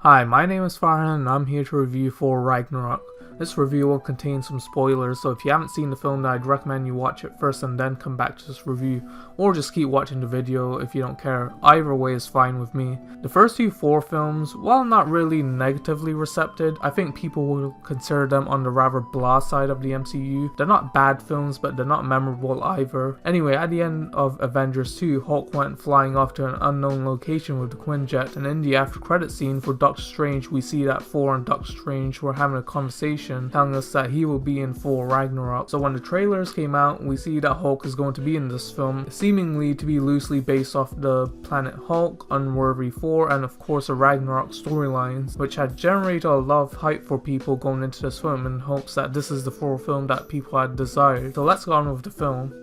Hi, my name is Farhan and I'm here to review Thor Ragnarok. This review will contain some spoilers, so if you haven't seen the film, then I'd recommend you watch it first and then come back to this review, or just keep watching the video if you don't care. Either way is fine with me. The first two Thor films, while not really negatively recepted, I think people will consider them on the rather blah side of the MCU. They're not bad films, but they're not memorable either. Anyway, at the end of Avengers 2, Hulk went flying off to an unknown location with the Quinjet, and in the after credit scene for Doctor Strange, we see that Thor and Doctor Strange were having a conversation telling us that he will be in Thor Ragnarok. So when the trailers came out, we see that Hulk is going to be in this film, seemingly to be loosely based off the Planet Hulk, Unworthy Thor, and of course the Ragnarok storylines, which had generated a lot of hype for people going into this film in hopes that this is the Thor film that people had desired. So let's go on with the film.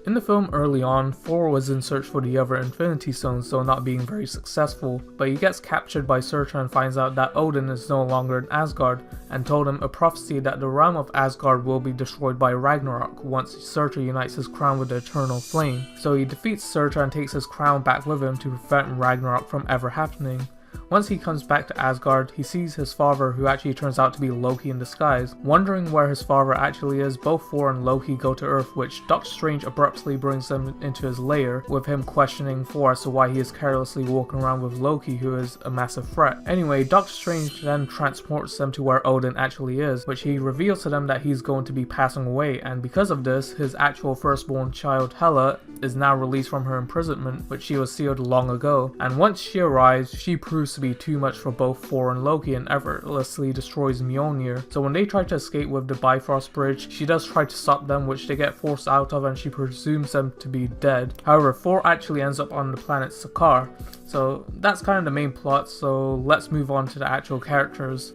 In the film early on, Thor was in search for the other Infinity Stones, though not being very successful, but he gets captured by Surtur and finds out that Odin is no longer in Asgard, and told him a prophecy that the realm of Asgard will be destroyed by Ragnarok once Surtur unites his crown with the eternal flame. So he defeats Surtur and takes his crown back with him to prevent Ragnarok from ever happening. Once he comes back to Asgard, he sees his father, who actually turns out to be Loki in disguise. Wondering where his father actually is, both Thor and Loki go to Earth, which Doctor Strange abruptly brings them into his lair, with him questioning Thor as to why he is carelessly walking around with Loki, who is a massive threat. Anyway, Doctor Strange then transports them to where Odin actually is, which he reveals to them that he's going to be passing away, and because of this, his actual firstborn child, Hela, is now released from her imprisonment, which she was sealed long ago. And once she arrives, she proves to be too much for both Thor and Loki and effortlessly destroys Mjolnir. So when they try to escape with the Bifrost Bridge, she does try to stop them, which they get forced out of, and she presumes them to be dead. However, Thor actually ends up on the planet Sakaar. So that's kind of the main plot, so let's move on to the actual characters.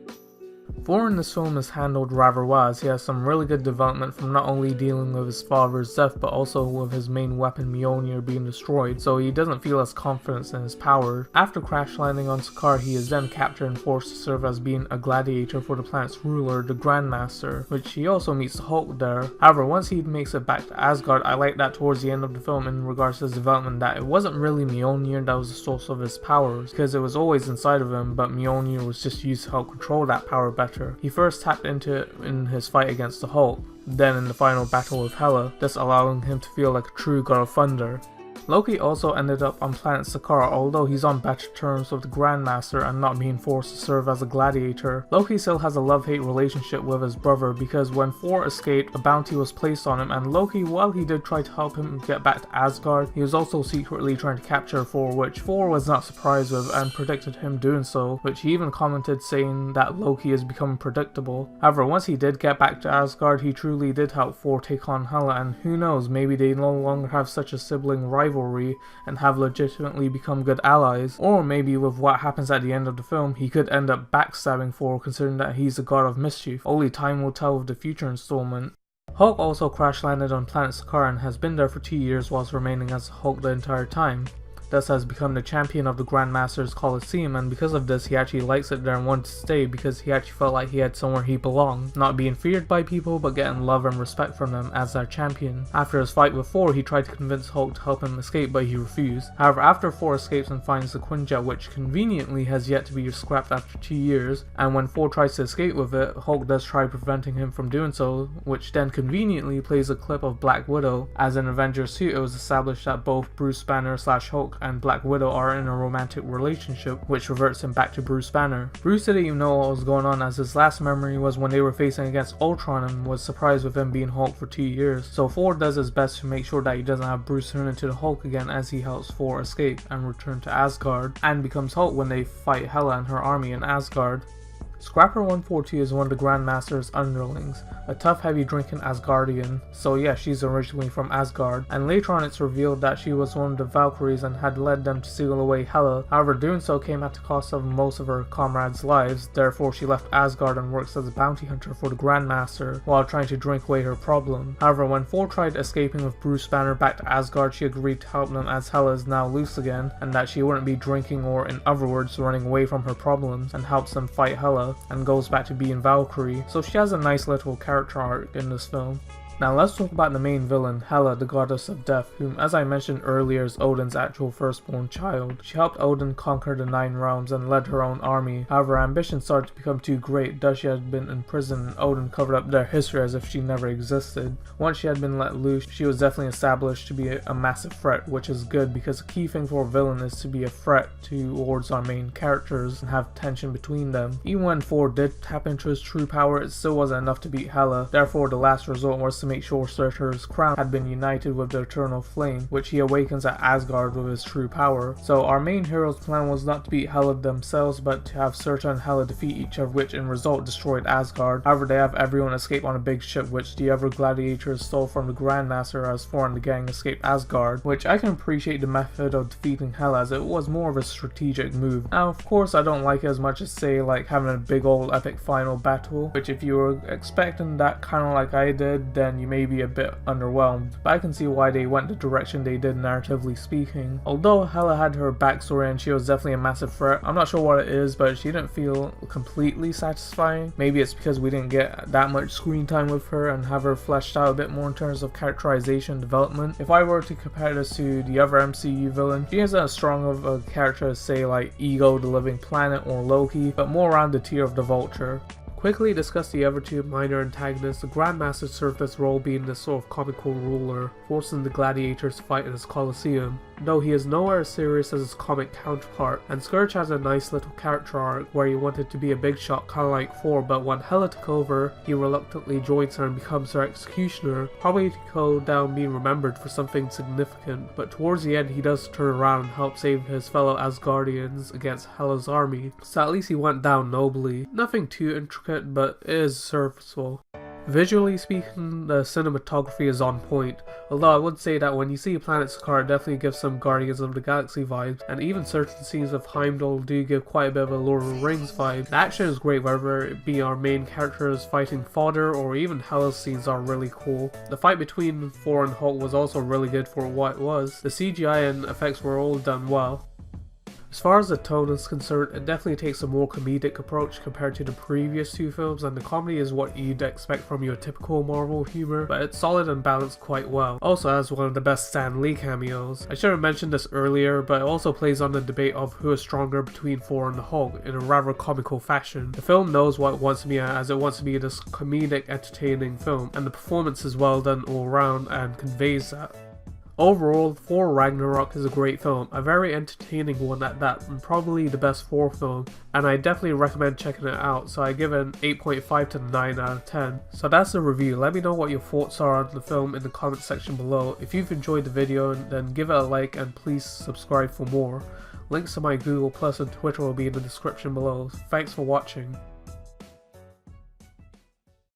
Thor in this film is handled rather well, as he has some really good development from not only dealing with his father's death but also with his main weapon Mjolnir being destroyed, so he doesn't feel as confident in his power. After crash landing on Sakaar, he is then captured and forced to serve as being a gladiator for the planet's ruler, the Grandmaster, which he also meets Hulk there. However, once he makes it back to Asgard, I like that towards the end of the film in regards to his development that it wasn't really Mjolnir that was the source of his powers, because it was always inside of him, but Mjolnir was just used to help control that power better. He first tapped into it in his fight against the Hulk, then in the final battle with Hela, thus allowing him to feel like a true god of thunder. Loki also ended up on planet Sakaar, although he's on better terms with the Grandmaster and not being forced to serve as a gladiator. Loki still has a love-hate relationship with his brother because when Thor escaped, a bounty was placed on him, and Loki, while he did try to help him get back to Asgard, he was also secretly trying to capture Thor, which Thor was not surprised with and predicted him doing so, which he even commented saying that Loki is becoming predictable. However, once he did get back to Asgard, he truly did help Thor take on Hela, and who knows, maybe they no longer have such a sibling rivalry and have legitimately become good allies, or maybe with what happens at the end of the film, he could end up backstabbing Thor considering that he's a god of mischief. Only time will tell with the future installment. Hulk also crash landed on planet Sakaar and has been there for 2 years whilst remaining as Hulk the entire time. Thus has become the champion of the Grandmaster's Coliseum, and because of this he actually likes it there and wanted to stay because he actually felt like he had somewhere he belonged, not being feared by people but getting love and respect from them as their champion. After his fight with Thor, he tried to convince Hulk to help him escape, but he refused. However, after Thor escapes and finds the Quinjet, which conveniently has yet to be scrapped after 2 years, and when Thor tries to escape with it, Hulk does try preventing him from doing so, which then conveniently plays a clip of Black Widow, as in Avengers 2 it was established that both Bruce Banner / Hulk and Black Widow are in a romantic relationship, which reverts him back to Bruce Banner. Bruce didn't even know what was going on, as his last memory was when they were facing against Ultron and was surprised with him being Hulk for 2 years. So Thor does his best to make sure that he doesn't have Bruce turn into the Hulk again, as he helps Thor escape and return to Asgard, and becomes Hulk when they fight Hela and her army in Asgard. Scrapper 142 is one of the Grandmaster's underlings, a tough heavy drinking Asgardian, so yeah, she's originally from Asgard, and later on it's revealed that she was one of the Valkyries and had led them to seal away Hela. However, doing so came at the cost of most of her comrades' lives, therefore she left Asgard and works as a bounty hunter for the Grandmaster while trying to drink away her problem. However, when Thor tried escaping with Bruce Banner back to Asgard, she agreed to help them as Hela is now loose again, and that she wouldn't be drinking or, in other words, running away from her problems, and helps them fight Hela and goes back to being Valkyrie, so she has a nice little character arc in this film. Now let's talk about the main villain, Hela, the goddess of death, whom as I mentioned earlier is Odin's actual firstborn child. She helped Odin conquer the 9 realms and led her own army. However, ambition started to become too great, thus she had been imprisoned and Odin covered up their history as if she never existed. Once she had been let loose, she was definitely established to be a massive threat, which is good because a key thing for a villain is to be a threat towards our main characters and have tension between them. Even when Thor did tap into his true power, it still wasn't enough to beat Hela. Therefore, the last resort was to make sure Surtur's crown had been united with the eternal flame, which he awakens at Asgard with his true power. So our main hero's plan was not to beat Hela themselves, but to have Surtur and Hela defeat each other, which in result destroyed Asgard. However, they have everyone escape on a big ship, which the other gladiators stole from the Grandmaster as Thor and the gang escaped Asgard, which I can appreciate the method of defeating Hela as it was more of a strategic move. Now, of course, I don't like it as much as say like having a big old epic final battle, which if you were expecting that kind of like I did, then you may be a bit underwhelmed, but I can see why they went the direction they did narratively speaking. Although Hela had her backstory and she was definitely a massive threat, I'm not sure what it is, but she didn't feel completely satisfying. Maybe it's because we didn't get that much screen time with her and have her fleshed out a bit more in terms of characterization and development. If I were to compare this to the other MCU villain, she isn't as strong of a character as say like Ego the Living Planet or Loki, but more around the tier of the Vulture. Quickly discuss the other 2 minor antagonists. The Grandmaster served this role being the sort of comical ruler, forcing the gladiators to fight in his Colosseum, though he is nowhere as serious as his comic counterpart. And Scourge has a nice little character arc where he wanted to be a big shot kinda like Thor, but when Hela took over, he reluctantly joins her and becomes her executioner, probably to go down being remembered for something significant, but towards the end he does turn around and help save his fellow Asgardians against Hela's army, so at least he went down nobly. Nothing too intricate, but it is serviceable. Visually speaking, the cinematography is on point, although I would say that when you see Planet Sakaar, it definitely gives some Guardians of the Galaxy vibes, and even certain scenes of Heimdall do give quite a bit of a Lord of the Rings vibe. The action is great, whether it be our main characters fighting fodder or even Hela's scenes are really cool. The fight between Thor and Hulk was also really good for what it was. The CGI and effects were all done well. As far as the tone is concerned, it definitely takes a more comedic approach compared to the previous 2 films, and the comedy is what you'd expect from your typical Marvel humor, but it's solid and balanced quite well. Also has one of the best Stanley cameos. I should have mentioned this earlier, but it also plays on the debate of who is stronger between Thor and the Hulk in a rather comical fashion. The film knows what it wants to be, as it wants to be this comedic, entertaining film, and the performance is well done all around and conveys that. Overall, Thor Ragnarok is a great film, a very entertaining one at that, and probably the best Thor film, and I definitely recommend checking it out, so I give it an 8.5 to 9 out of 10. So that's the review. Let me know what your thoughts are on the film in the comment section below. If you've enjoyed the video, then give it a like and please subscribe for more. Links to my Google Plus and Twitter will be in the description below. Thanks for watching.